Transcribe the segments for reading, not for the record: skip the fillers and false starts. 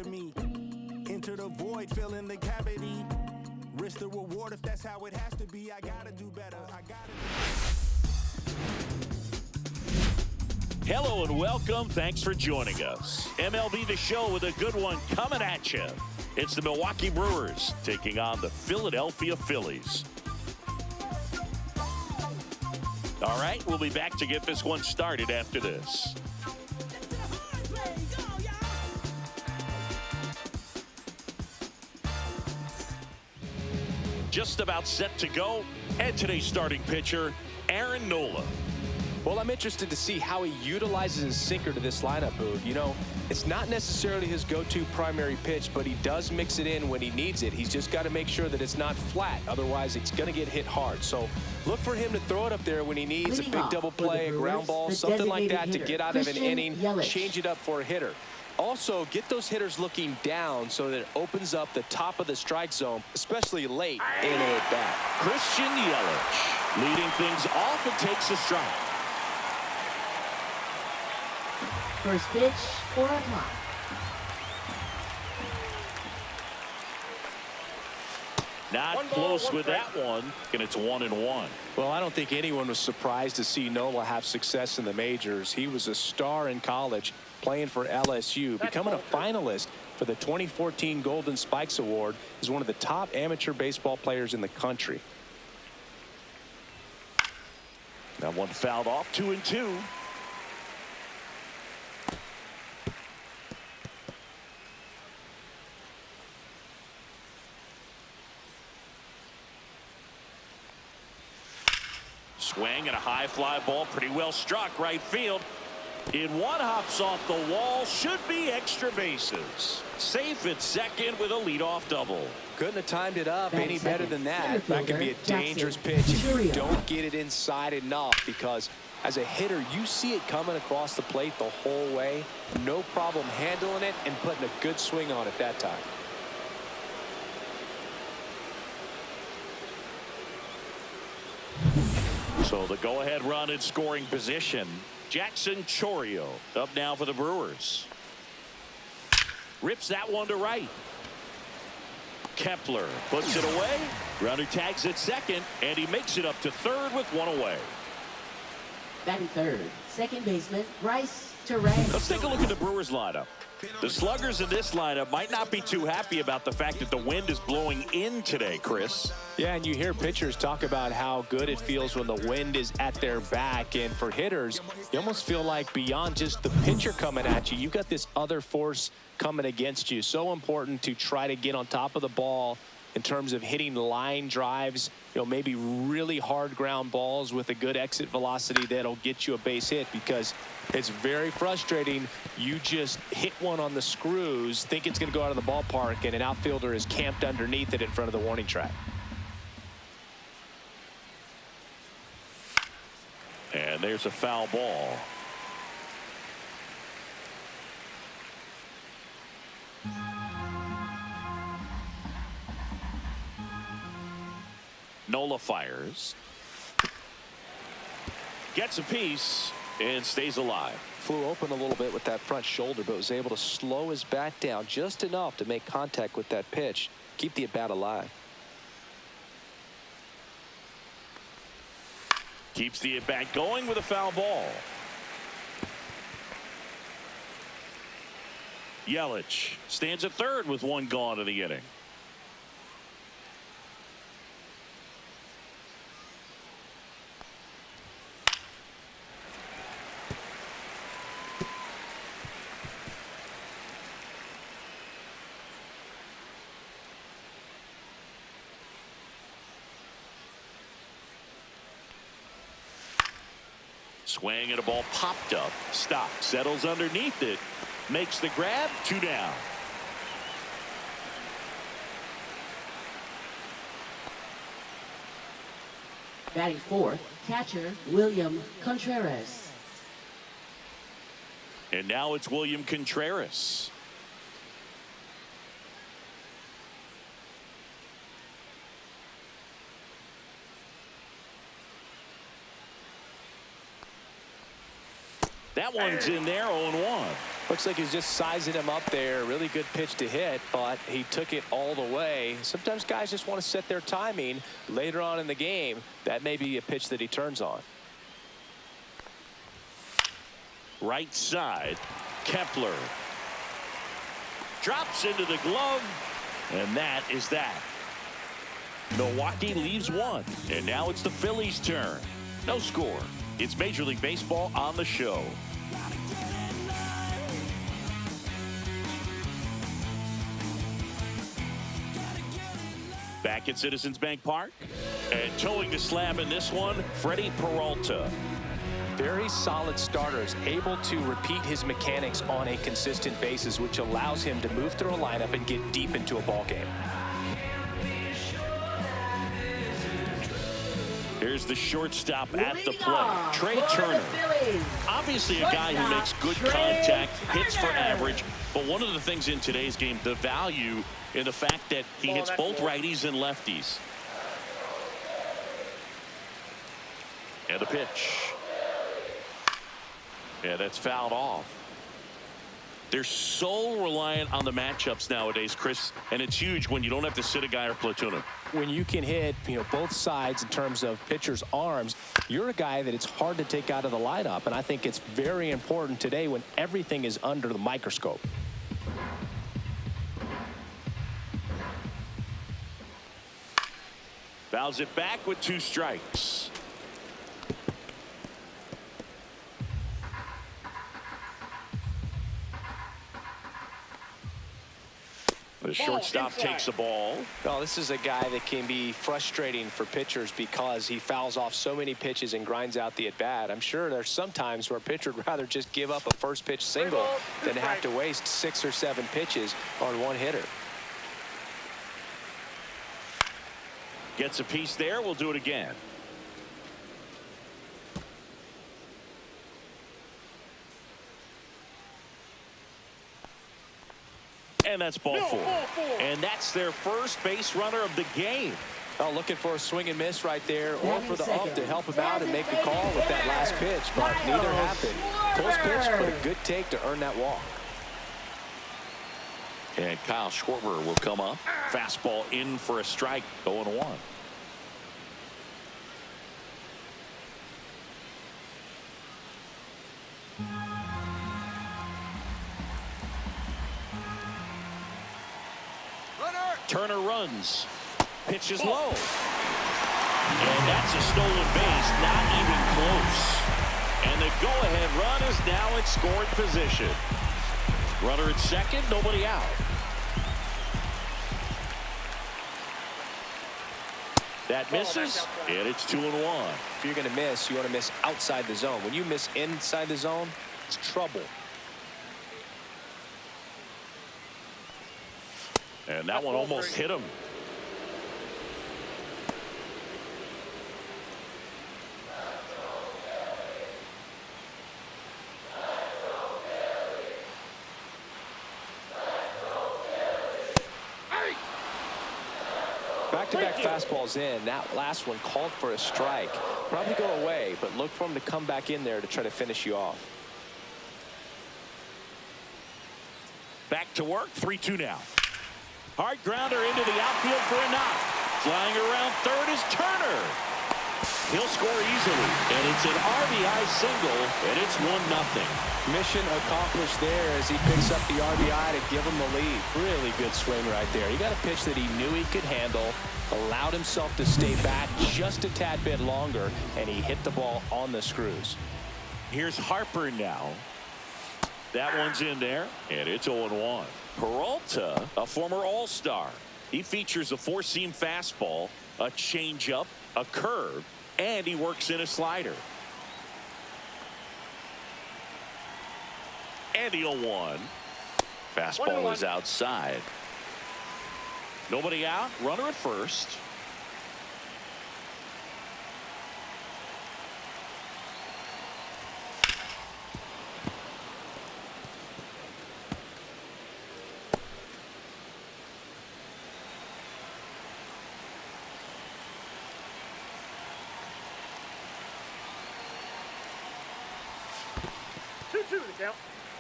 after me. Enter the void, fill in the cavity. Risk the reward if that's how it has to be. I gotta do better. Hello and welcome. Thanks for joining us. MLB The Show with a good one coming at you. It's the Milwaukee Brewers taking on the Philadelphia Phillies. All right, we'll be back to get this one started after this. Just about set to go, and today's starting pitcher, Aaron Nola. Well, I'm interested to see how he utilizes his sinker to this lineup, Boog. You know, it's not necessarily his go-to primary pitch, but he does mix it in when he needs it. He's just got to make sure that it's not flat. Otherwise, it's going to get hit hard. So look for him to throw it up there when he needs a big double play, a ground ball, something like that to get out of an inning, change it up for a hitter. Also, get those hitters looking down so that it opens up the top of the strike zone, especially late in an at-bat. Christian Yelich leading things off and takes a strike. First pitch, 4 o'clock. Not close with that one, and it's 1-1. Well, I don't think anyone was surprised to see Nola have success in the majors. He was a star in college, playing for LSU, becoming a finalist for the 2014 Golden Spikes Award, is one of the top amateur baseball players in the country. That one fouled off, 2-2. Swing and a high fly ball, pretty well struck right field. In one, hops off the wall, should be extra bases. Safe at second with a leadoff double. Couldn't have timed it up any better than that. That could be a dangerous pitch if you don't get it inside enough, because as a hitter, you see it coming across the plate the whole way. No problem handling it and putting a good swing on it that time. So the go-ahead run in scoring position. Jackson Chourio up now for the Brewers. Rips that one to right. Kepler puts it away. Runner tags at second, and he makes it up to third with one away. Batting third, second baseman, Bryce Terang. Let's take a look at the Brewers lineup. The sluggers in this lineup might not be too happy about the fact that the wind is blowing in today, Chris. Yeah, and you hear pitchers talk about how good it feels when the wind is at their back. And for hitters, you almost feel like beyond just the pitcher coming at you, you've got this other force coming against you. So important to try to get on top of the ball in terms of hitting line drives, you know, maybe really hard ground balls with a good exit velocity that'll get you a base hit, because it's very frustrating. You just hit one on the screws, think it's going to go out of the ballpark, and an outfielder is camped underneath it in front of the warning track. And there's a foul ball. Nola fires. Gets a piece and stays alive. Flew open a little bit with that front shoulder, but was able to slow his bat down just enough to make contact with that pitch. Keep the at-bat alive. Keeps the at-bat going with a foul ball. Yelich stands at third with one gone in the inning. Swing and a ball popped up. Stop. Settles underneath it. Makes the grab. 2 down. Batting fourth, catcher William Contreras. And now it's William Contreras. That one's in there, 0-1. Looks like he's just sizing him up there. Really good pitch to hit, but he took it all the way. Sometimes guys just want to set their timing later on in the game. That may be a pitch that he turns on. Right side, Kepler. Drops into the glove, and that is that. Milwaukee leaves one, and now it's the Phillies' turn. No score. It's Major League Baseball on the show. Back at Citizens Bank Park, and towing the slab in this one, Freddie Peralta. Very solid starters, able to repeat his mechanics on a consistent basis, which allows him to move through a lineup and get deep into a ball game. Here's the shortstop at the plate, Trey Turner. Obviously a guy who makes good contact, hits for average, but one of the things in today's game, the value in the fact that he hits both righties and lefties. And a pitch. Yeah, that's fouled off. They're so reliant on the matchups nowadays, Chris, and it's huge when you don't have to sit a guy or platoon him. When you can hit, both sides in terms of pitchers' arms, you're a guy that it's hard to take out of the lineup, and I think it's very important today when everything is under the microscope. Fouls it back with 2 strikes. The shortstop takes the ball. Well, this is a guy that can be frustrating for pitchers because he fouls off so many pitches and grinds out the at-bat. I'm sure there's some times where a pitcher would rather just give up a first pitch single than have to waste 6 or 7 pitches on one hitter. Gets a piece there. We'll do it again. And that's ball 4. And that's their first base runner of the game. Oh, looking for a swing and miss right there, or for the ump to help him out and make a call with that last pitch, but neither happened. Close pitch, but a good take to earn that walk. And Kyle Schwarber will come up. Fastball in for a strike, 0-1. Turner runs. Pitch is low. And that's a stolen base, not even close. And the go-ahead run is now in scoring position. Runner at second, nobody out. That misses, and it's 2-1. If you're going to miss, you want to miss outside the zone. When you miss inside the zone, it's trouble. And that one almost hit him. Back-to-back fastballs in. That last one called for a strike. Probably go away, but look for him to come back in there to try to finish you off. Back to work, 3-2 now. Hard grounder into the outfield for a knock. Flying around third is Turner. He'll score easily, and it's an RBI single, and it's 1-0. Mission accomplished there as he picks up the RBI to give him the lead. Really good swing right there. He got a pitch that he knew he could handle, allowed himself to stay back just a tad bit longer, and he hit the ball on the screws. Here's Harper now. That one's in there, and it's 0-1. Peralta, a former All-Star. He features a 4-seam fastball, a changeup, a curve, and he works in a slider. And the 0-1. Fastball is outside. Nobody out. Runner at first.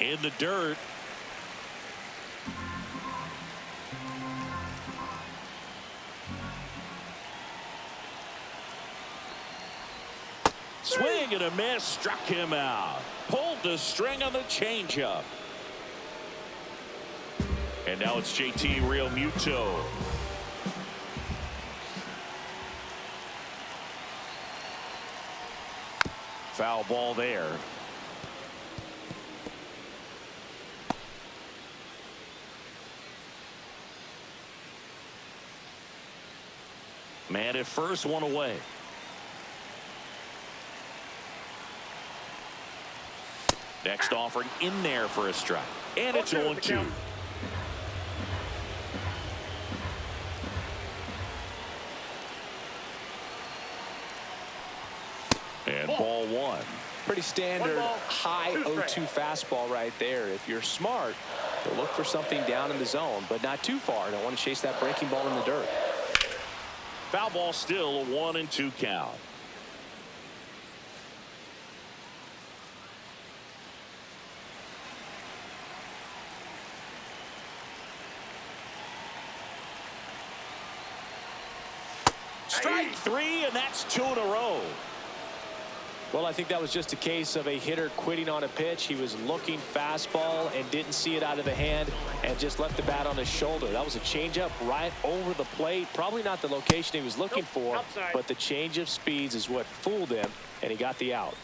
In the dirt. Swing and a miss, struck him out. Pulled the string on the changeup. And now it's JT Realmuto. Foul ball there. Man at first, one away. Next offering in there for a strike. And it's 0-2. And ball one. Pretty standard high 0-2 fastball right there. If you're smart, you'll look for something down in the zone, but not too far. Don't want to chase that breaking ball in the dirt. Foul ball, still a 1-2 count. Strike three, and that's 2 in a row. Well, I think that was just a case of a hitter quitting on a pitch. He was looking fastball and didn't see it out of the hand and just left the bat on his shoulder. That was a changeup right over the plate. Probably not the location he was looking for, but the change of speeds is what fooled him, and he got the out.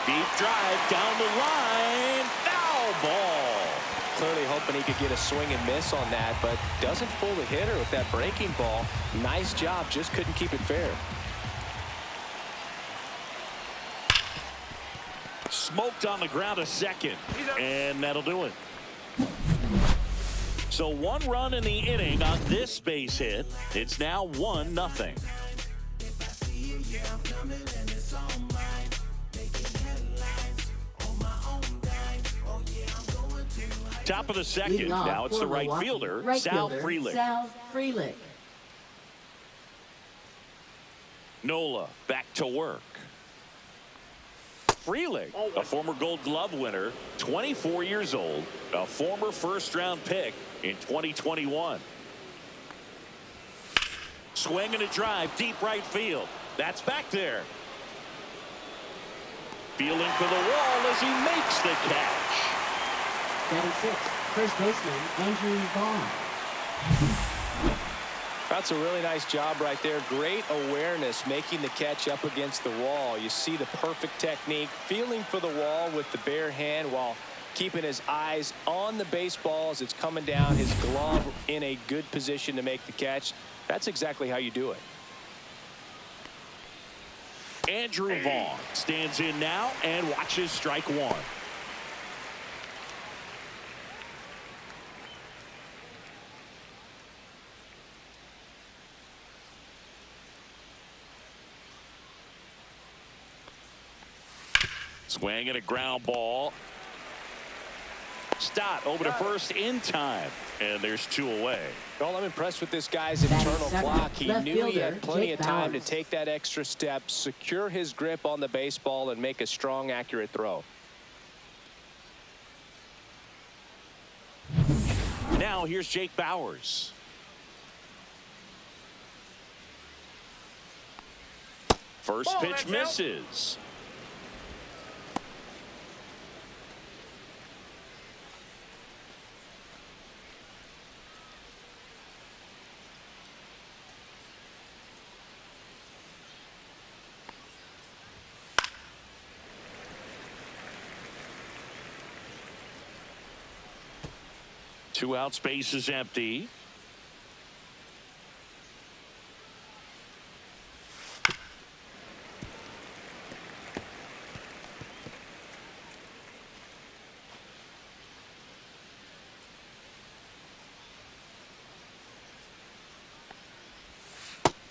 Deep drive down the line. Foul ball. Clearly hoping he could get a swing and miss on that, but doesn't fool the hitter with that breaking ball. Nice job, just couldn't keep it fair. Smoked on the ground a second, and that'll do it. So 1 run in the inning on this base hit. It's now 1-0. Top of the second. Now it's the right fielder, Sal Frelick. Nola back to work. Frelick, a former Gold Glove winner, 24 years old, a former first-round pick in 2021. Swing and a drive, deep right field. That's back there. Fielding for the wall as he makes the catch. 96, first baseman, Andrew Vaughn. That's a really nice job right there. Great awareness, making the catch up against the wall. You see the perfect technique, feeling for the wall with the bare hand while keeping his eyes on the baseball as it's coming down, his glove in a good position to make the catch. That's exactly how you do it. Andrew Vaughn stands in now and watches strike one. Swing and a ground ball. Stott over to first in time, and there's 2 away. Well, I'm impressed with this guy's internal clock. He knew he had plenty of time to take that extra step, secure his grip on the baseball, and make a strong, accurate throw. Now here's Jake Bauers. First pitch misses. Two out, space is empty.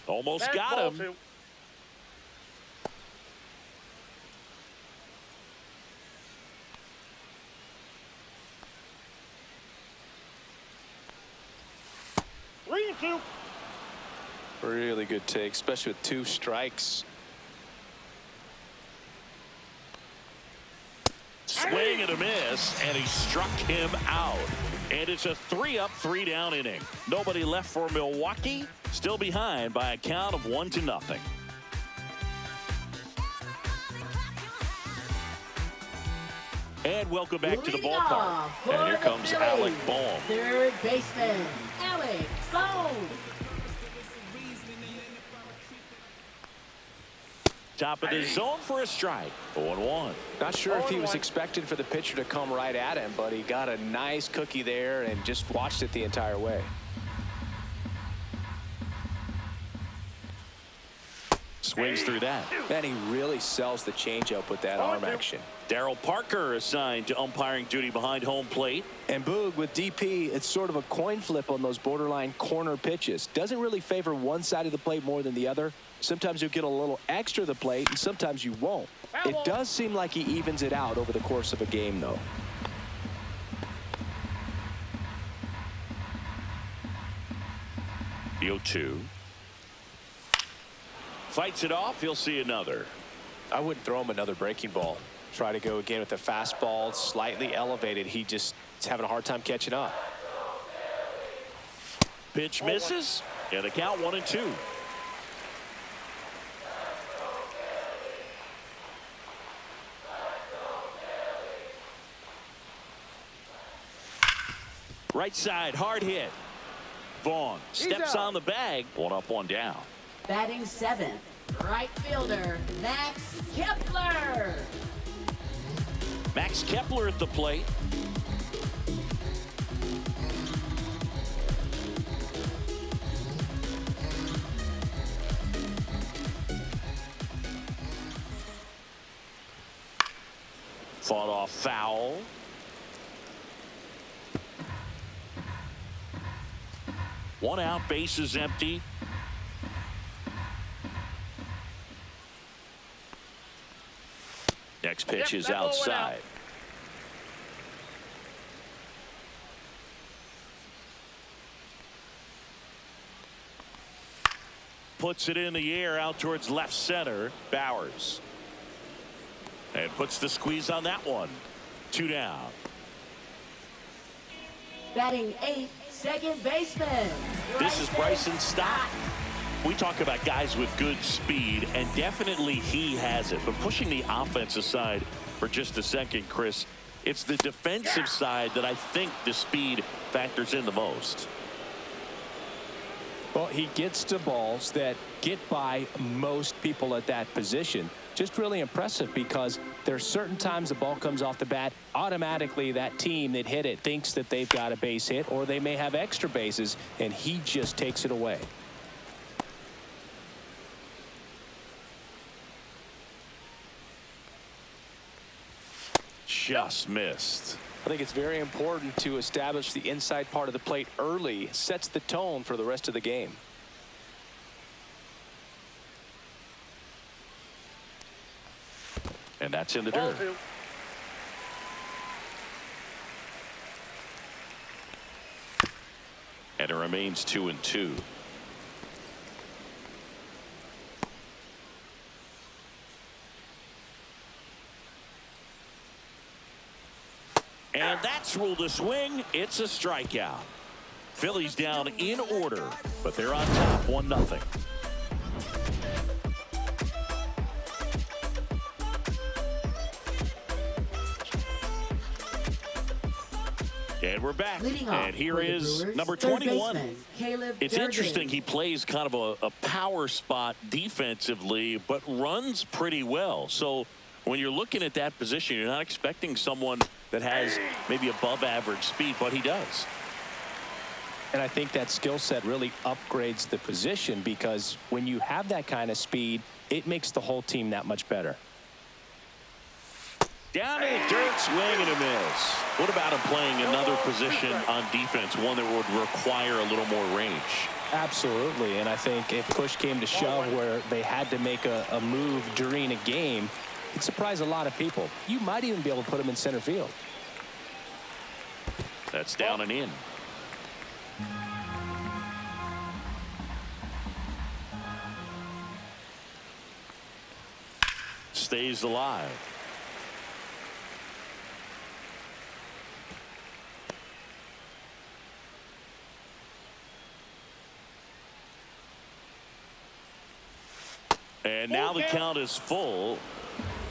Almost got him. 2. Really good take, especially with 2 strikes. Swing and a miss, and he struck him out. And it's a 3-up, 3-down inning. Nobody left for Milwaukee. Still behind by a count of 1-0. And welcome back to the ballpark. And here comes Alec Bohm. Third baseman, Alec Bohm. Top of the zone for a strike. 0-1. Not sure if he was expecting for the pitcher to come right at him, but he got a nice cookie there and just watched it the entire way. Swings through that. And he really sells the changeup with that arm action. Darryl Parker assigned to umpiring duty behind home plate. And Boog, with DP, it's sort of a coin flip on those borderline corner pitches. Doesn't really favor one side of the plate more than the other. Sometimes you'll get a little extra to the plate, and sometimes you won't. It does seem like he evens it out over the course of a game, though. The 0-2. Fights it off. He'll see another. I wouldn't throw him another breaking ball. Try to go again with the fastball, slightly elevated. He just is having a hard time catching up. Pitch misses, and the count 1-2. Right side, hard hit. Vaughn steps on the bag. 1 up, 1 down. Batting 7th, right fielder, Max Kepler. Max Kepler at the plate. Fought off foul. One out, base is empty. Next pitch is outside. Puts it in the air out towards left center. Bowers. And puts the squeeze on that one. 2 down. Batting 8th, second baseman. This is Bryson Stott. We talk about guys with good speed, and definitely he has it. But pushing the offensive side for just a second, Chris, it's the defensive side that I think the speed factors in the most. Well, he gets to balls that get by most people at that position. Just really impressive because there's certain times the ball comes off the bat, automatically that team that hit it thinks that they've got a base hit, or they may have extra bases, and he just takes it away. Just missed. I think it's very important to establish the inside part of the plate early. Sets the tone for the rest of the game. And that's in the dirt. And it remains 2-2. And that's ruled a swing. It's a strikeout. Phillies down in order, but they're on top 1-0. And we're back. And here is number 21. It's interesting. He plays kind of a power spot defensively, but runs pretty well. So when you're looking at that position, you're not expecting someone that has maybe above average speed, but he does. And I think that skill set really upgrades the position, because when you have that kind of speed, it makes the whole team that much better. Down in the dirt, swing and a miss. What about him playing another position on defense, one that would require a little more range? Absolutely. And I think if push came to shove where they had to make a move during a game, it'd surprise a lot of people. You might even be able to put him in center field. That's down and in. stays alive. And now the count is full.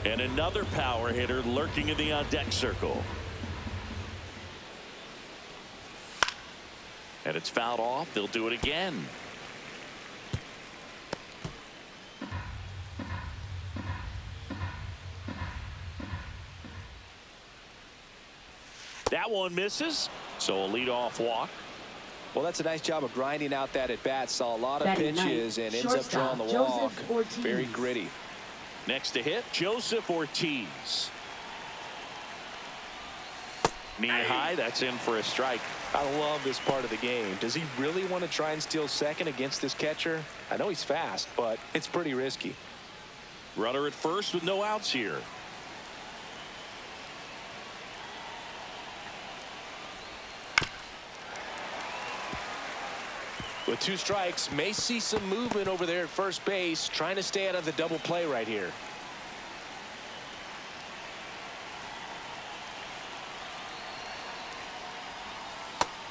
And another power hitter lurking in the on-deck circle. And it's fouled off. They'll do it again. That one misses. So a leadoff walk. Well, that's a nice job of grinding out that at-bat. Saw a lot of Batting pitches ninth, and ends up drawing the walk. Joseph Ortiz. Very gritty. Next to hit, Joseph Ortiz. Knee high, that's in for a strike. I love this part of the game. Does he really want to try and steal second against this catcher? I know he's fast, but it's pretty risky. Runner at first with no outs here. With 2 strikes, may see some movement over there at first base, trying to stay out of the double play right here.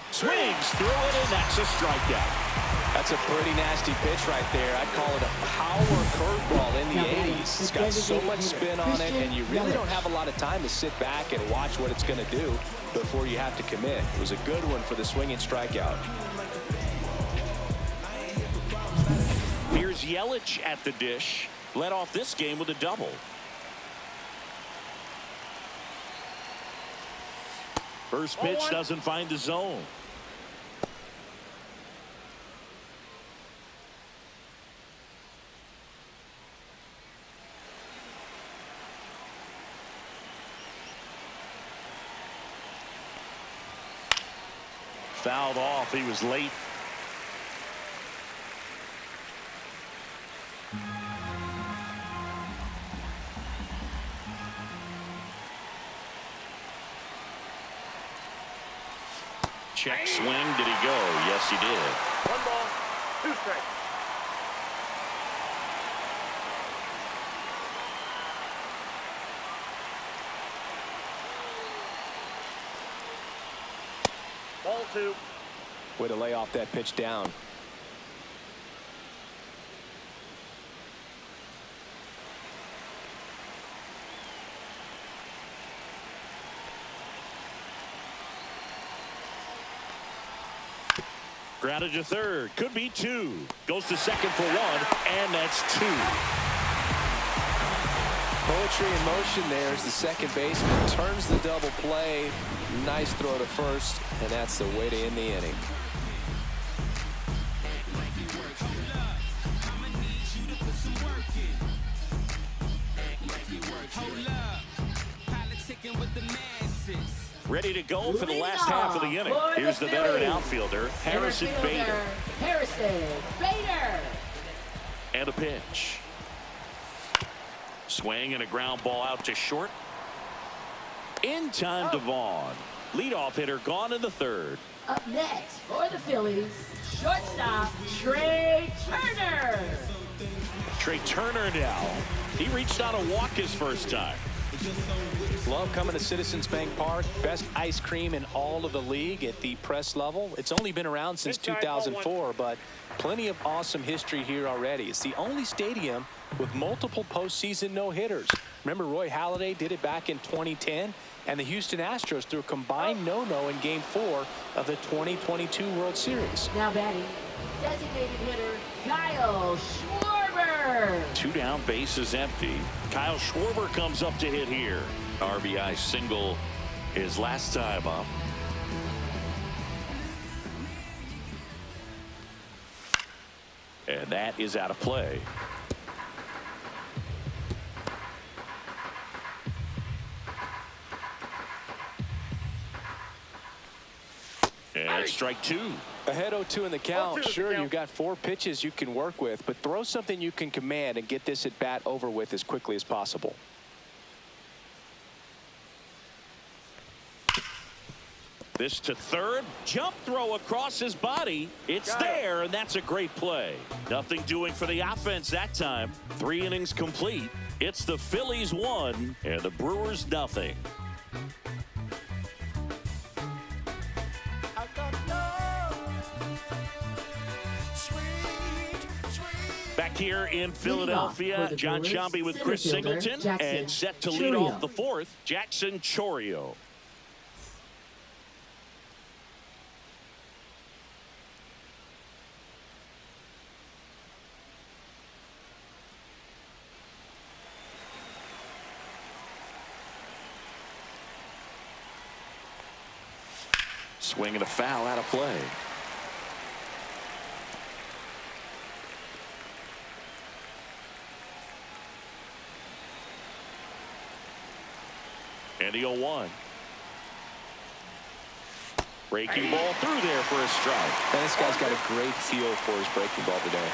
Swings through it, and that's a strikeout. That's a pretty nasty pitch right there. I'd call it a power curveball in the 80s. It's got so much spin on it, and you really don't have a lot of time to sit back and watch what it's going to do before you have to commit. It was a good one for the swinging strikeout. Here's Yelich at the dish. Led off this game with a double. First pitch doesn't find the zone. Fouled off. He was late. Check swing. Did he go? Yes, he did. 1 ball, 2 strikes. Ball 2. Way to lay off that pitch down. Grounded to third. Could be 2. Goes to second for 1, and that's 2. Poetry in motion there as the second baseman turns the double play. Nice throw to first, and that's the way to end the inning. Ready to go for the last half of the inning. Here's the veteran outfielder, Harrison Bader. And a pitch. Swing and a ground ball out to short. In time to Vaughn. Leadoff hitter gone in the third. Up next for the Phillies, shortstop Trey Turner. Trey Turner now. He reached out a walk his first time. Love coming to Citizens Bank Park. Best ice cream in all of the league at the press level. It's only been around since 2004, but plenty of awesome history here already. It's the only stadium with multiple postseason no-hitters. Remember Roy Halladay did it back in 2010, and the Houston Astros threw a combined no-no in Game 4 of the 2022 World Series. Now batting, designated hitter Kyle Schwarber. 2 down, bases empty. Kyle Schwarber comes up to hit here. RBI single his last time up. And that is out of play. And strike 2. Ahead 0-2 in the count. 0-2 Sure, the count. you've got 4 pitches you can work with, but throw something you can command and get this at bat over with as quickly as possible. This to third. Jump throw across his body. It's there, and that's a great play. Nothing doing for the offense that time. 3 innings complete. It's the Phillies 1 and the Brewers nothing. Back here in Philadelphia, John Shambi with Chris Singleton, and set to lead off the 4th, Jackson Chourio. Swing and a foul out of play. And the 0-1. Breaking ball through there for a strike. And this guy's got a great feel for his breaking ball today.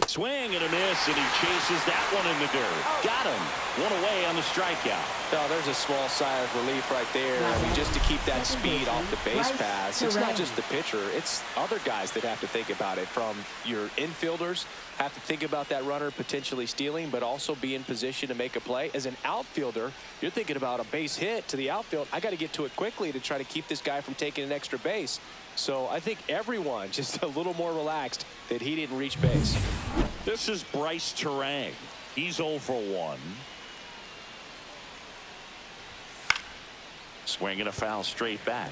Swing and a miss, and he chases that one in the dirt. Got him. 1 away on the strikeout. Oh, there's a small sigh of relief right there. I mean, just to keep that speed off the base paths. It's not just the pitcher. It's other guys that have to think about it. From your infielders, have to think about that runner potentially stealing, but also be in position to make a play. As an outfielder, you're thinking about a base hit to the outfield. I got to get to it quickly to try to keep this guy from taking an extra base. So I think everyone just a little more relaxed that he didn't reach base. This is Bryce Terang. He's 0 for 1. Swing and a foul straight back.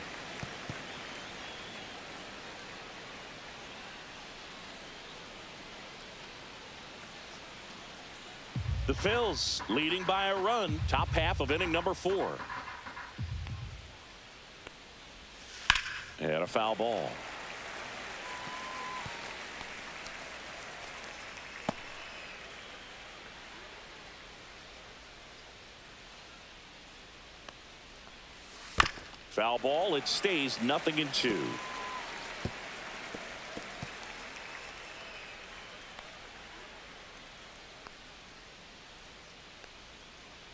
The Phils leading by a run, top half of inning number 4. And a foul ball. Foul ball. It stays 0-2.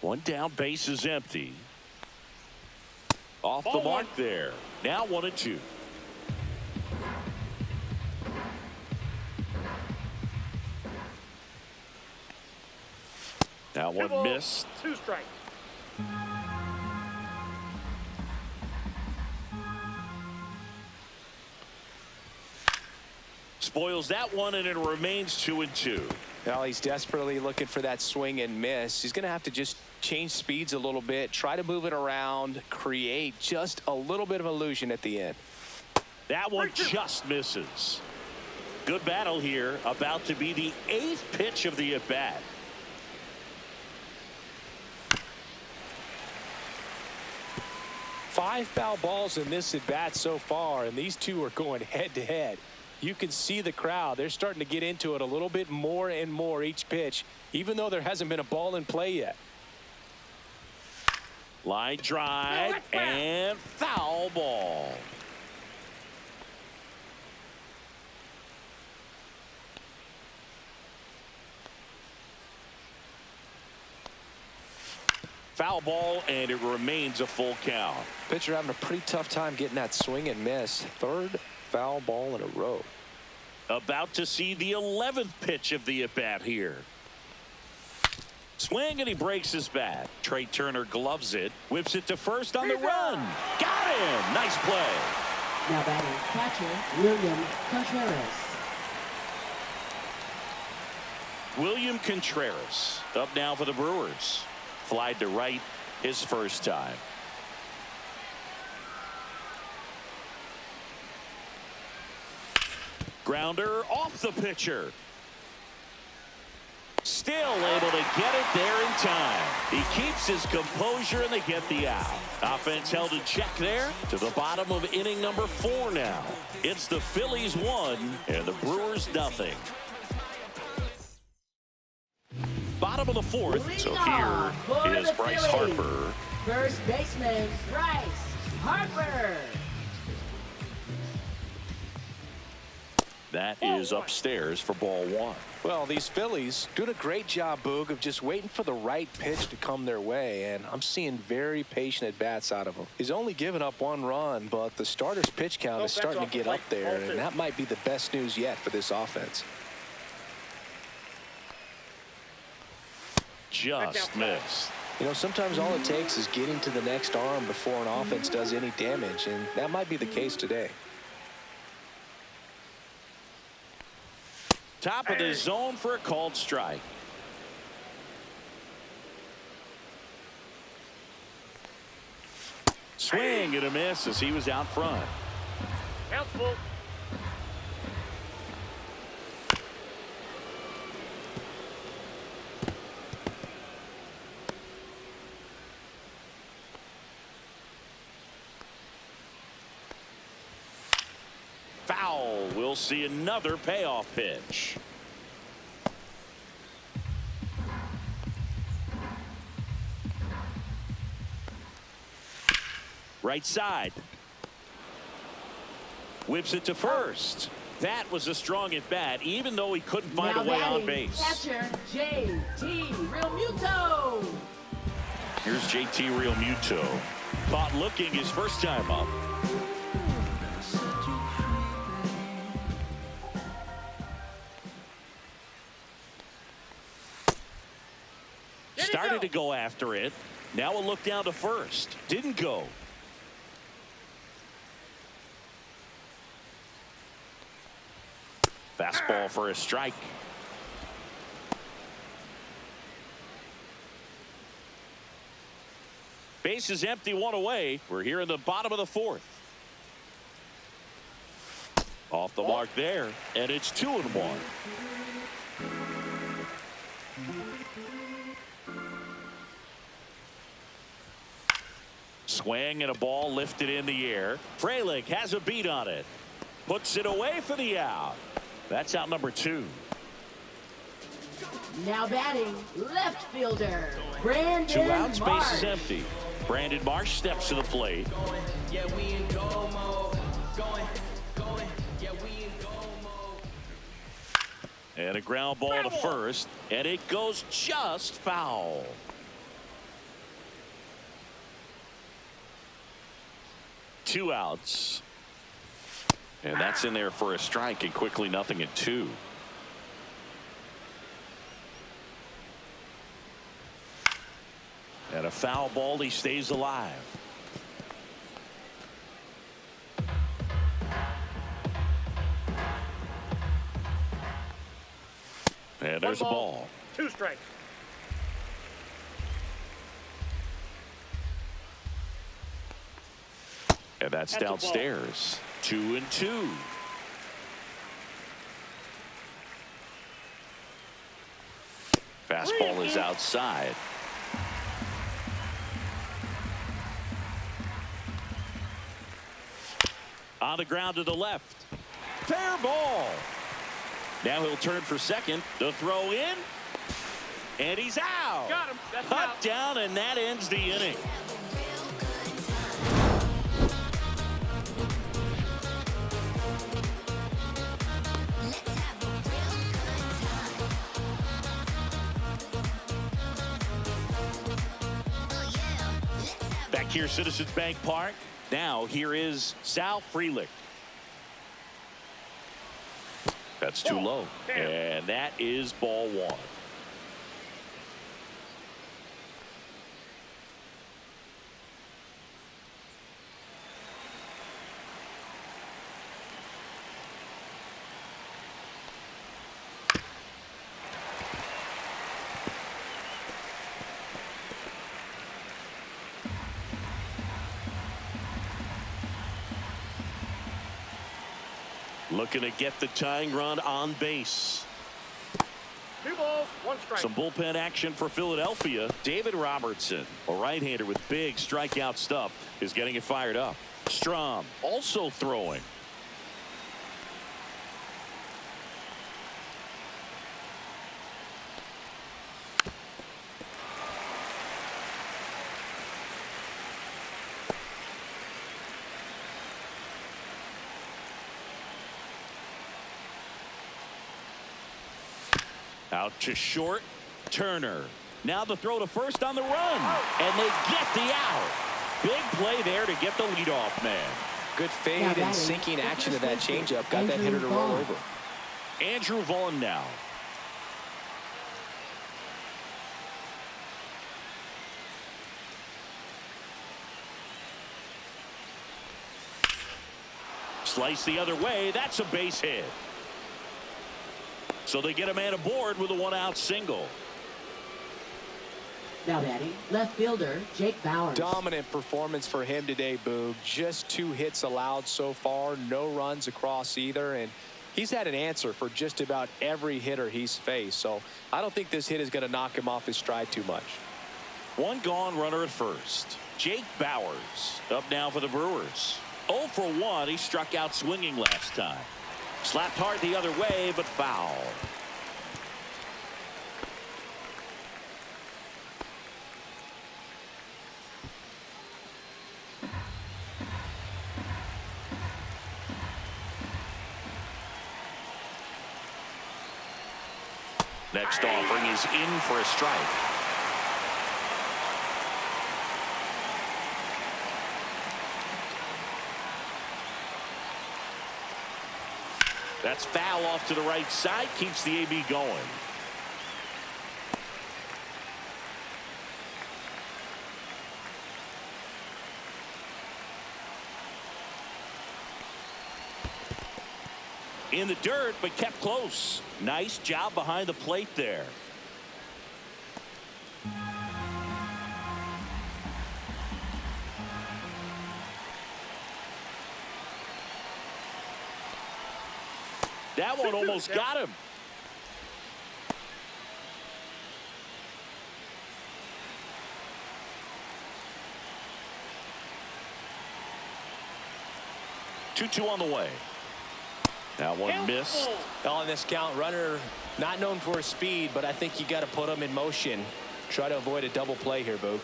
One down, base is empty. Off the mark there. Now 1-2. Now 1 missed. 2 strikes. Spoils that one, and it remains 2-2. Well, he's desperately looking for that swing and miss. He's going to have to just change speeds a little bit, try to move it around, create just a little bit of illusion at the end. That one just misses. Good battle here. About to be the 8th pitch of the at-bat. Five foul balls in this at-bat so far, and these two are going head-to-head. You can see the crowd. They're starting to get into it a little bit more and more each pitch, even though there hasn't been a ball in play yet. Line drive and foul ball. Foul ball, and it remains a full count. Pitcher having a pretty tough time getting that swing and miss. 3rd foul ball in a row. About to see the 11th pitch of the at-bat here. Swing, and he breaks his bat. Trey Turner gloves it, whips it to first on the run. Got him. Nice play. Now batting catcher, William Contreras. William Contreras up now for the Brewers. Flied to right his first time. Grounder off the pitcher. Still able to get it there in time. He keeps his composure, and they get the out. Offense held in check there to the bottom of inning number 4 now. It's the Phillies 1 and the Brewers nothing. Bottom of the 4th. So here is Bryce Harper. First baseman, Bryce Harper. That is upstairs for ball one. Well, these Phillies doing a great job, Boog, of just waiting for the right pitch to come their way, and I'm seeing very patient at-bats out of him. He's only given up 1 run, but the starter's pitch count is starting to get up there, and that might be the best news yet for this offense. Just missed. You know, sometimes all it takes is getting to the next arm before an offense does any damage, and that might be the case today. Top of the zone for a called strike. Swing and a miss as he was out front. Count's full. Foul. We'll see another payoff pitch. Right side. Whips it to first. That was a strong at bat, even though he couldn't find a way on base. Catcher JT Realmuto. Here's JT Realmuto. Caught looking his first time up. Started to go after it. Now a look down to first. Didn't go. Fastball for a strike. Base is empty, 1 away. We're here in the bottom of the 4th. Off the mark there, and it's 2-1. Swing and a ball lifted in the air. Frelick has a beat on it. Puts it away for the out. That's out number 2. Now batting, left fielder Brandon 2 outs, Marsh. base is empty. Brandon Marsh steps to the plate. And a ground ball to first, and it goes just foul. Two outs. And that's in there for a strike, and quickly 0-2. And a foul ball, he stays alive. And there's a ball. 2 strikes. And that's downstairs. 2-2. Fastball is outside. On the ground to the left. Fair ball. Now he'll turn for second. The throw in. And he's out. Got him. That's Cut out. down, and that ends the inning. Back here, Citizens Bank Park. Now here is Sal Frelick. That's too low. And that is ball 1. Looking to get the tying run on base. 2 balls, 1 strike. Some bullpen action for Philadelphia. David Robertson, a right-hander with big strikeout stuff, is getting it fired up. Strom also throwing. Out to short. Turner. Now the throw to first on the run. And they get the out. Big play there to get the leadoff man. Good fade and sinking action of that changeup. Got that hitter to roll over. Andrew Vaughn now. Slice the other way. That's a base hit. So they get a man aboard with a one-out single. Now batting, left fielder Jake Bowers. Dominant performance for him today, Boog. Just 2 hits allowed so far. No runs across either. And he's had an answer for just about every hitter he's faced. So I don't think this hit is going to knock him off his stride too much. One gone runner at first. Jake Bowers up now for the Brewers. 0 for 1. He struck out swinging last time. Slapped hard the other way, but foul. Next offering is in for a strike. That's foul off to the right side. Keeps the AB going. In the dirt, but kept close. Nice job behind the plate there. That one almost got him. Two on the way. That one missed. On this count, runner not known for his speed, but I think you got to put him in motion. Try to avoid a double play here, Boog.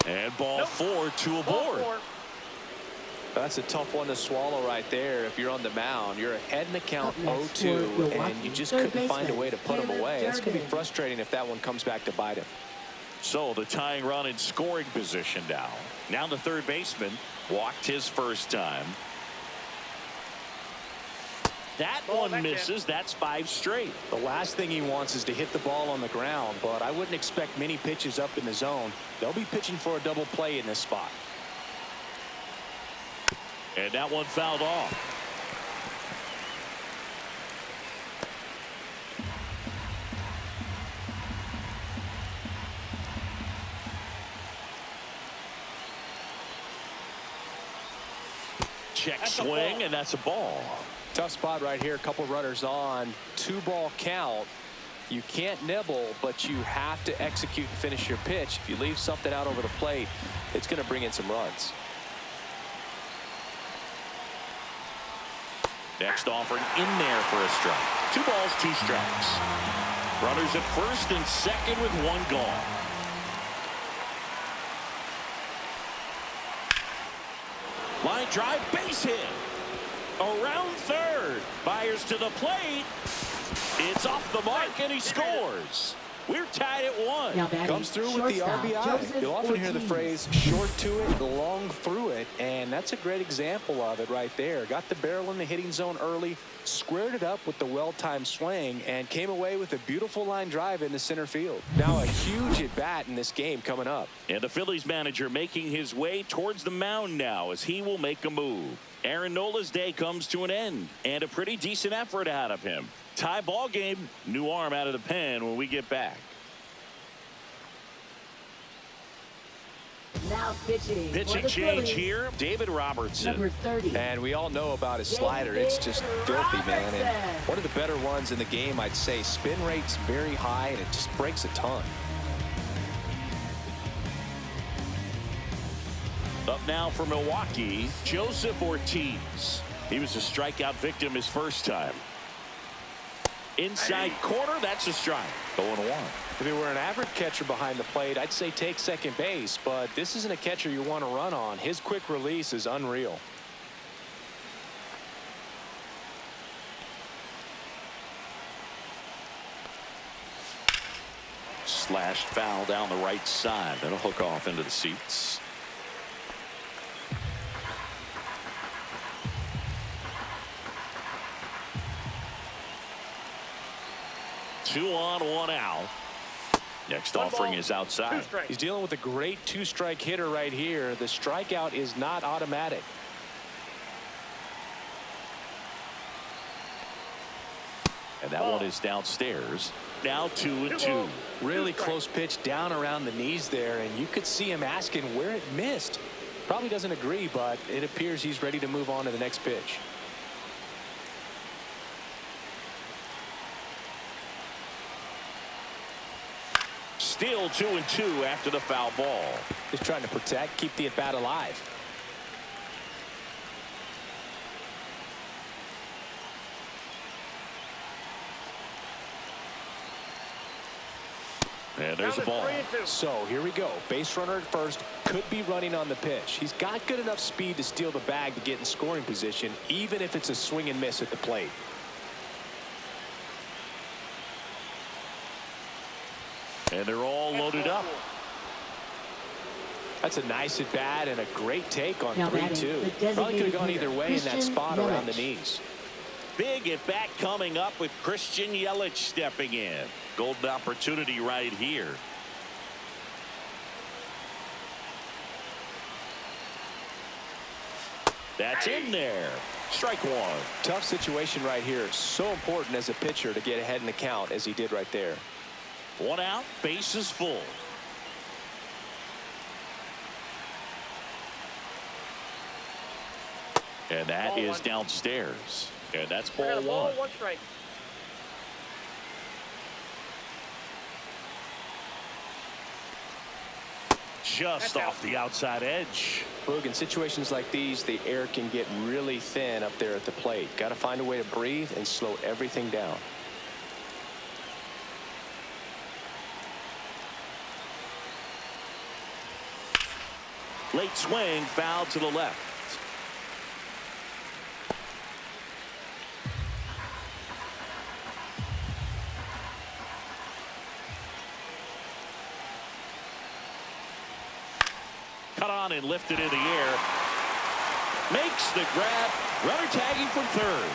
And ball 4, 2 aboard. That's a tough one to swallow right there. If you're on the mound, you're ahead in the count 0-2, and you just couldn't find a way to put him away. It's going to be frustrating if that one comes back to bite him. So the tying run in scoring position now. Now the third baseman walked his first time. That one misses. That's 5 straight. The last thing he wants is to hit the ball on the ground, but I wouldn't expect many pitches up in the zone. They'll be pitching for a double play in this spot. And that one fouled off. Check swing, and that's a ball. Tough spot right here. A couple runners on. 2-ball count. You can't nibble, but you have to execute and finish your pitch. If you leave something out over the plate, it's going to bring in some runs. Next offering in there for a strike. 2 balls, 2 strikes. Runners at first and second with 1 gone. Line drive, base hit. Around third. Byers to the plate. It's off the mark, and he scores. We're tied at 1. Comes through with the RBI. You'll often hear the phrase short to it, long through it, and that's a great example of it right there. Got the barrel in the hitting zone early, squared it up with the well-timed swing, and came away with a beautiful line drive into center field. Now a huge at-bat in this game coming up. And the Phillies manager making his way towards the mound now as he will make a move. Aaron Nola's day comes to an end, and a pretty decent effort out of him. Tie ball game, new arm out of the pen when we get back. Now pitching change Phillies, here, David Robertson. number 30. And we all know about his slider. It's just filthy, man. And one of the better ones in the game, I'd say. Spin rate's very high, and it just breaks a ton. Up now for Milwaukee, Joseph Ortiz. He was a strikeout victim his first time. Inside corner, that's a strike. 0-1. If he were an average catcher behind the plate, I'd say take second base, but this isn't a catcher you want to run on. His quick release is unreal. Slashed foul down the right side. That'll hook off into the seats. Two on, one out. Next offering is outside. He's dealing with a great two-strike hitter right here. The strikeout is not automatic. And that one is downstairs. Now 2-2. Really close pitch down around the knees there, and you could see him asking where it missed. Probably doesn't agree, but it appears he's ready to move on to the next pitch. Still 2-2 after the foul ball. He's trying to protect, keep the at-bat alive. And there's a ball. So here we go. Base runner at first, could be running on the pitch. He's got good enough speed to steal the bag to get in scoring position, even if it's a swing and miss at the plate. And they're all loaded up. That's a nice at bat and a great take on Now 3-2. Probably could have gone either way in that Christian spot around the Yelich. knees. Big at bat coming up with Christian Yelich stepping in. Golden opportunity right here. That's in there. Strike one. Tough situation right here. So important as a pitcher to get ahead in the count as he did right there. One out, bases full. And that Ball is one. downstairs. And that's I ball got a ball, one. one strike. Just That's off out. the outside edge. Boog, in situations like these, the air can get really thin up there at the plate. Got to find a way to breathe and slow everything down. Late swing, foul to the left. Cut on and lifted in the air. Makes the grab. Runner tagging from third.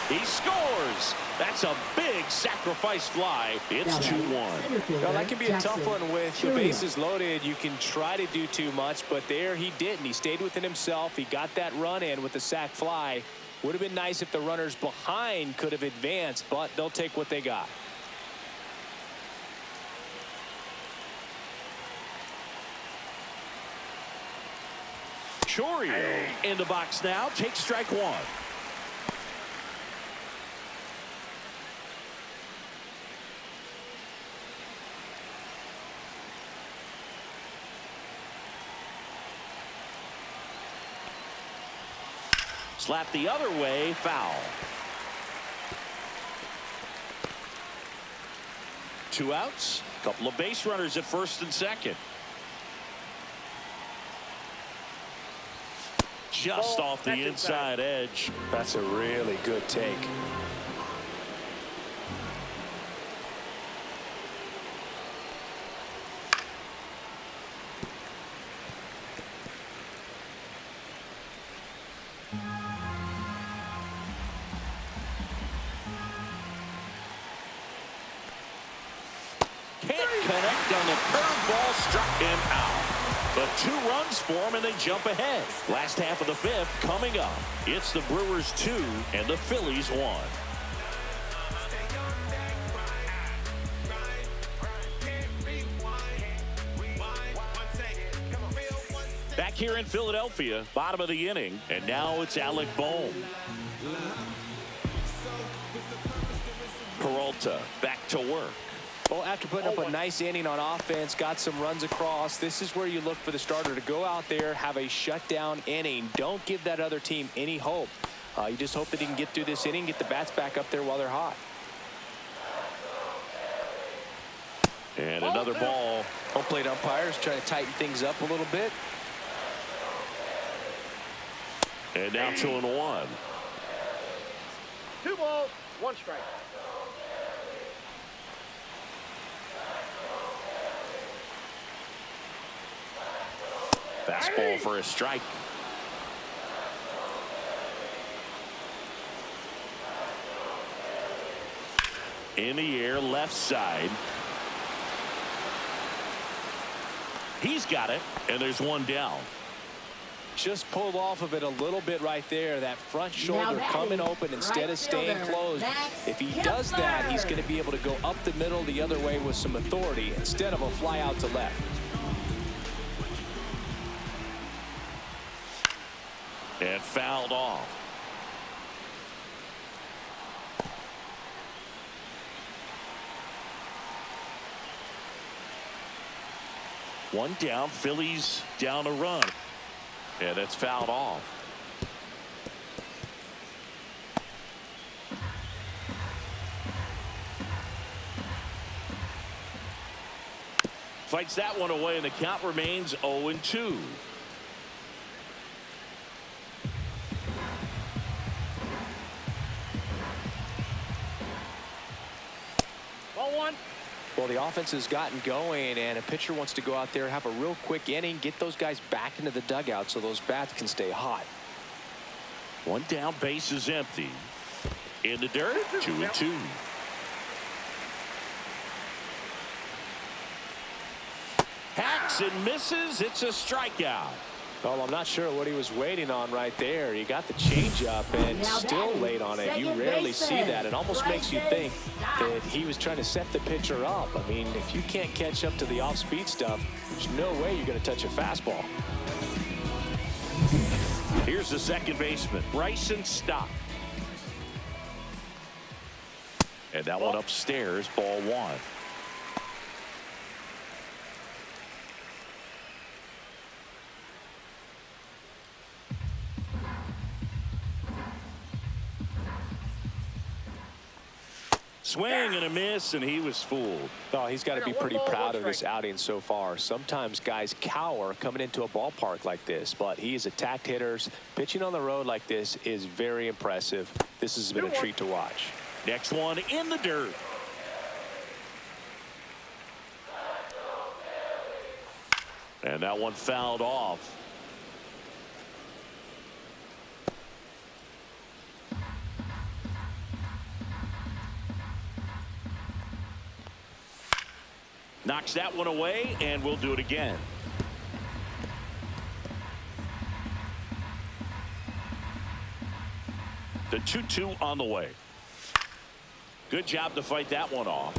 He scores. That's a big sacrifice fly. It's 2-1. Well, that can be a tough one with the bases loaded. You can try to do too much, but there he didn't. He stayed within himself. He got that run in with the sac fly. Would have been nice if the runners behind could have advanced, but they'll take what they got. Chourio in the box now. Takes strike one. Slap the other way, foul. 2 outs. Couple of base runners at first and second. Just off the inside edge. That's a really good take. Can't connect on the curveball, struck him out. But 2 runs for him and they jump ahead. Last half of the 5th coming up. It's the Brewers 2 and the Phillies 1. Back here in Philadelphia, bottom of the inning, and now it's Alec Bohm. Peralta back to work. Well, after putting up a nice inning on offense, got some runs across, this is where you look for the starter to go out there, have a shutdown inning. Don't give that other team any hope. You just hope that he can get through this inning, get the bats back up there while they're hot. And another ball. Home plate umpires trying to tighten things up a little bit. And now 2-1. 2 balls, 1 strike. Fastball for a strike. In the air, left side. He's got it, and there's one down. Just pulled off of it a little bit right there. That front shoulder coming open instead of staying closed. If he does that, he's going to be able to go up the middle the other way with some authority instead of a fly out to left. And fouled off. One down, Phillies down a run. And it's fouled off. Fights that one away, and the count remains 0-2. Ball 1. Well, the offense has gotten going, and a pitcher wants to go out there, have a real quick inning, get those guys back into the dugout so those bats can stay hot. One down, base is empty. In the dirt, 2-2. Hacks and misses. It's a strikeout. Well, I'm not sure what he was waiting on right there. He got the changeup and still late on it. You rarely see that. It almost makes you think that he was trying to set the pitcher up. I mean, if you can't catch up to the off-speed stuff, there's no way you're going to touch a fastball. Here's the second baseman, Bryson Stock. And that one upstairs, ball 1. Swing and a miss, and he was fooled. Oh, he's got to be pretty proud of this outing so far. Sometimes guys cower coming into a ballpark like this, but he has attacked hitters. Pitching on the road like this is very impressive. This has been a treat to watch. Next one in the dirt. And that one fouled off. Knocks that one away, and we'll do it again. The 2-2 on the way. Good job to fight that one off.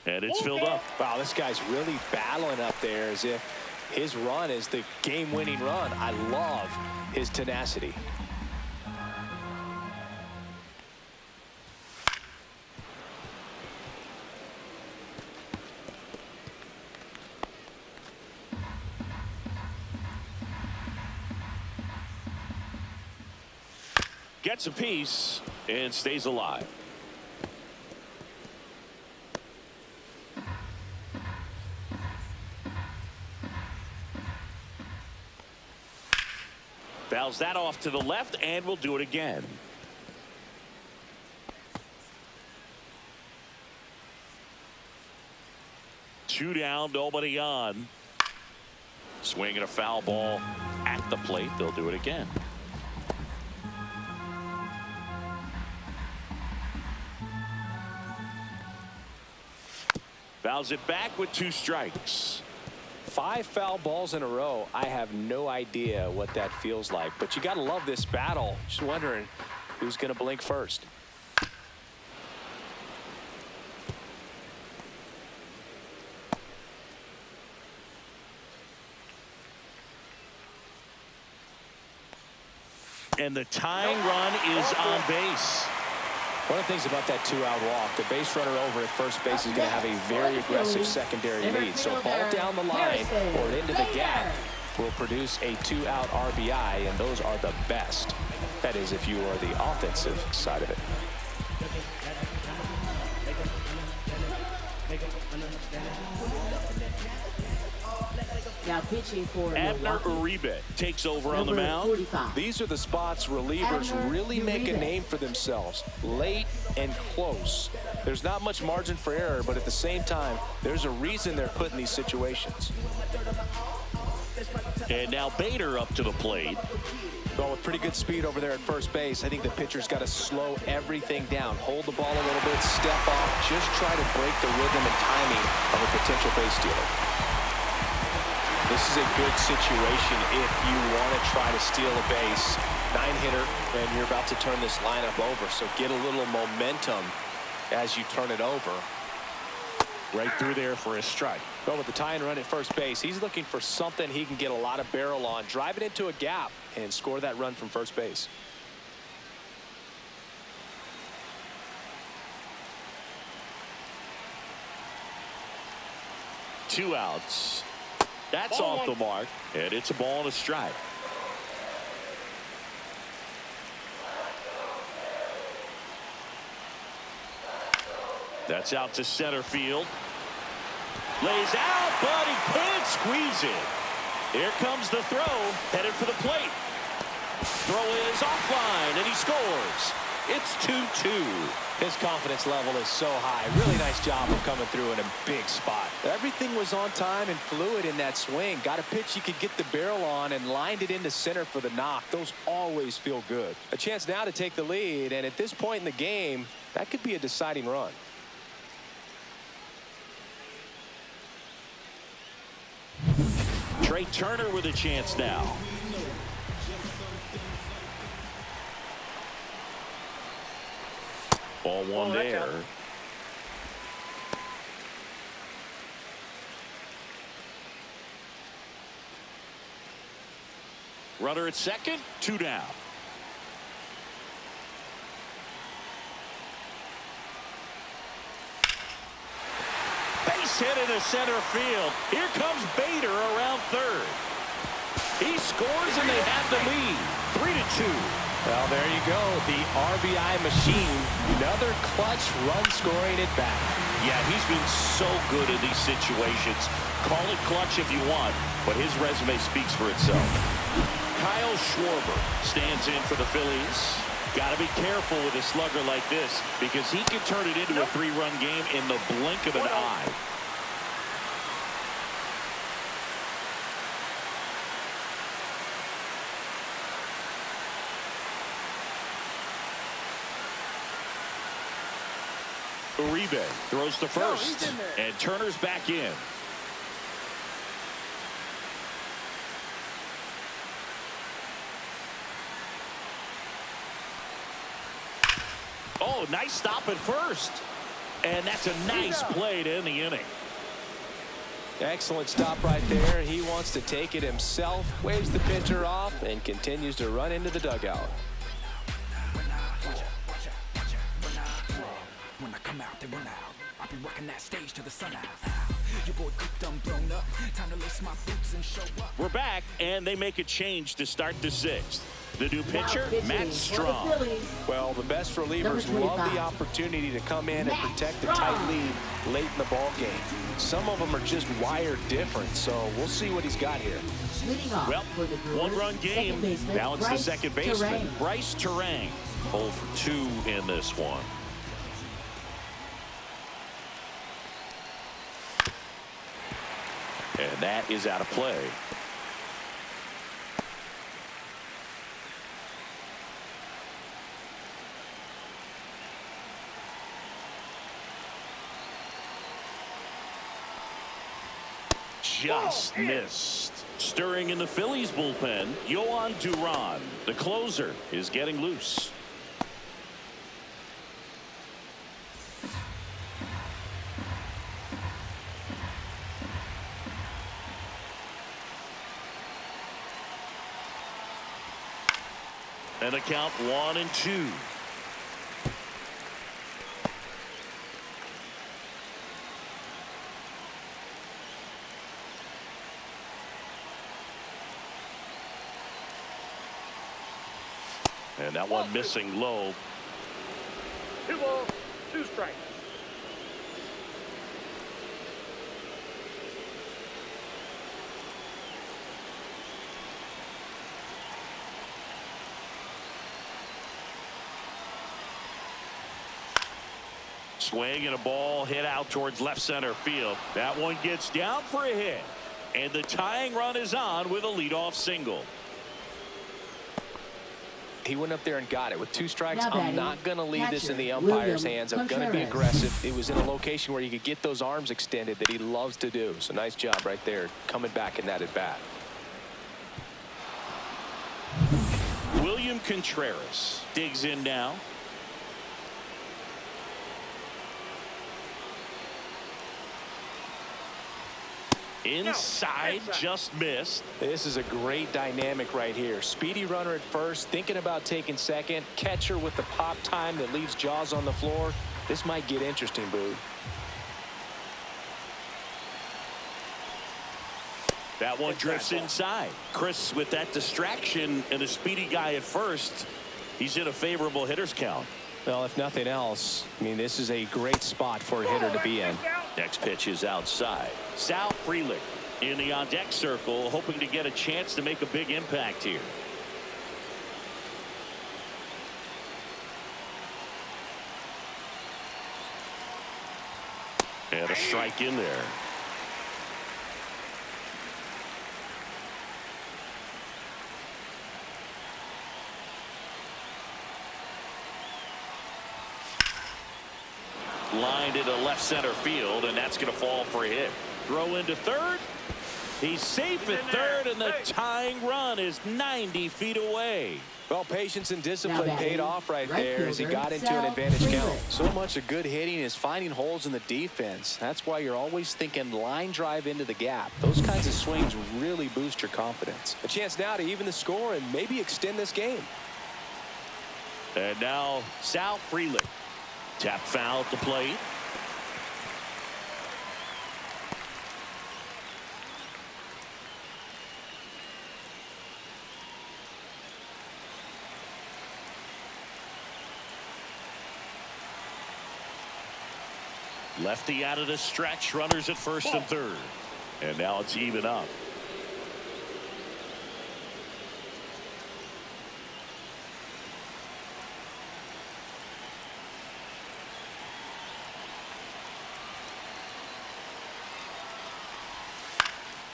And it's filled up. Wow, this guy's really battling up there as if his run is the game-winning run. I love his tenacity. Gets a piece and stays alive. Fouls that off to the left, and we'll do it again. Two down, nobody on. Swinging a foul ball at the plate. They'll do it again. Fouls it back with 2 strikes. 5 foul balls in a row. I have no idea what that feels like, but you got to love this battle. Just wondering who's going to blink first. And the tying run is on base. One of the things about that 2-out walk, the base runner over at first base is going to have a very aggressive secondary lead. So ball down the line or into the gap, will produce a 2-out RBI, and those are the best. That is, if you are the offensive side of it. Now pitching for Abner Milwaukee, Uribe takes over on the number mound. 45. These are the spots relievers Abner really make a Uribe. name for themselves. Late and close. There's not much margin for error, but at the same time, there's a reason they're put in these situations. And now Bader up to the plate. Well, with pretty good speed over there at first base, I think the pitcher's got to slow everything down. Hold the ball a little bit, step off, just try to break the rhythm and timing of a potential base stealer. This is a good situation if you want to try to steal a base. 9-hitter, and you're about to turn this lineup over, so get a little momentum as you turn it over. Right through there for a strike. But with the tying run at first base, he's looking for something he can get a lot of barrel on, drive it into a gap, and score that run from first base. Two outs. That's Ball off one. the mark, and it's a ball and a strike. That's out to center field. Lays out, but he can't squeeze it. Here comes the throw, headed for the plate. Throw is offline, and he scores. It's 2-2. His confidence level is so high. Really nice job of coming through in a big spot. Everything was on time and fluid in that swing. Got a pitch you could get the barrel on and lined it into center for the knock. Those always feel good. A chance now to take the lead, and at this point in the game, that could be a deciding run. Trey Turner with a chance now. Ball one there. Runner at second, 2 down. Base hit into center field. Here comes Bader around third. He scores and they have the lead. 3-2. Well, there you go. The RBI machine. Another clutch run scoring at bat. Yeah, he's been so good in these situations. Call it clutch if you want, but his resume speaks for itself. Kyle Schwarber stands in for the Phillies. Got to be careful with a slugger like this because he can turn it into a 3-run game in the blink of an eye. Uribe throws to first, and Turner's back in. Oh, nice stop at first. And that's a nice play to end the inning. Excellent stop right there. He wants to take it himself, waves the pitcher off, and continues to run into the dugout. When I come out, they run out. I'll be working that stage to the sun out. Your boy cooked, I'm blown up. Time to lace my boots and show up. We're back, and they make a change to start the 6th. The new pitcher, pitching Matt for the Strong. Phillies, Well, the best relievers Number love 25. the opportunity to come in and protect the tight lead late in the ball game. Some of them are just wired different, so we'll see what he's got here. leading off Well, for the Brewers, 1-run game. second baseman, Now it's the Bryce second baseman, Terang. Bryce Terang. 0 for 2 in this one. And that is out of play. Just missed. Stirring in the Phillies bullpen, Yohan Duran, the closer, is getting loose. And a count 1-2. And that one missing low. 2 balls, 2 strikes. Swing and a ball hit out towards left center field. That one gets down for a hit. And the tying run is on with a leadoff single. He went up there and got it. With 2 strikes, Now I'm batting, not going to leave this in the catcher, umpire's William hands. I'm going to be Contreras. aggressive. It was in a location where you could get those arms extended that he loves to do. So nice job right there, coming back in that at bat. William Contreras digs in now. Inside, just missed. This is a great dynamic right here. Speedy runner at first, thinking about taking second. Catcher with the pop time that leaves Jaws on the floor. This might get interesting, Boo. That one drifts inside. Chris, with that distraction and a speedy guy at first, he's in a favorable hitter's count. Well, if nothing else, I mean, this is a great spot for a hitter to be in. Next pitch is outside. Sal Frelick in the on-deck circle, hoping to get a chance to make a big impact here. And a strike in there. Lined into left center field, and that's going to fall for a hit. Throw into third. He's safe at third, and the tying run is 90 feet away. Well, patience and discipline Now paid batting, off right right there as he fielder, got into an Sal advantage count. Frelick. So much of good hitting is finding holes in the defense. That's why you're always thinking line drive into the gap. Those kinds of swings really boost your confidence. A chance now to even the score and maybe extend this game. And now Sal Frelick. Tap foul at the plate. Lefty out of the stretch, runners at first and third. And now it's even up.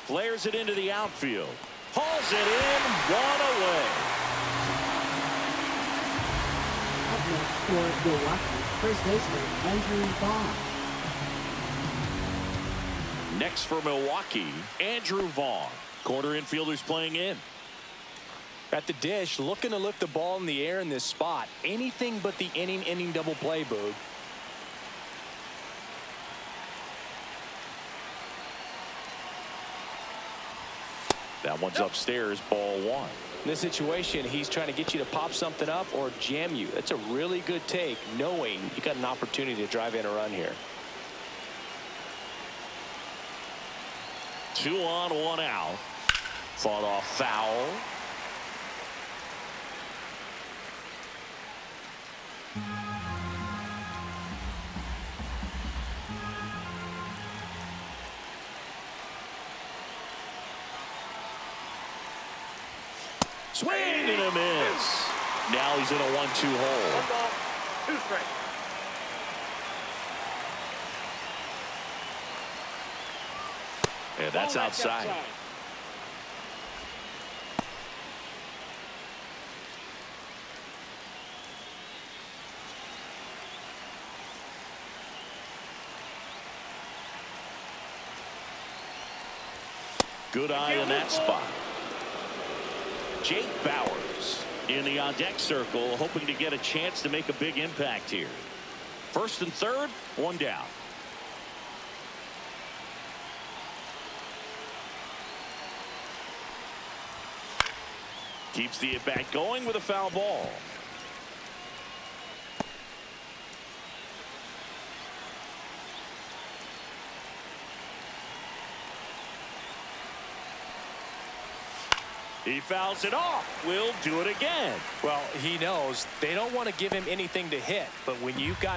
Flares it into the outfield. Hauls it in, one away. Up next for Milwaukee, first baseman Andrew Vaughn. Next for Milwaukee, Andrew Vaughn. Corner infielders playing in. At the dish, looking to lift the ball in the air in this spot. Anything but the inning double play, Boog. That one's upstairs, ball 1. In this situation, he's trying to get you to pop something up or jam you. That's a really good take, knowing you got an opportunity to drive in a run here. 2 on, 1 out. Fought off foul. Swing and a miss. Now he's in a 1-2 hole. 1 ball, 2 strikes. And that's outside. Good eye in that spot. Jake Bauers in the on-deck circle, hoping to get a chance to make a big impact here. First and third, 1 down. Keeps the at-bat going with a foul ball. He fouls it off. Will do it again. Well, he knows they don't want to give him anything to hit, but when you've got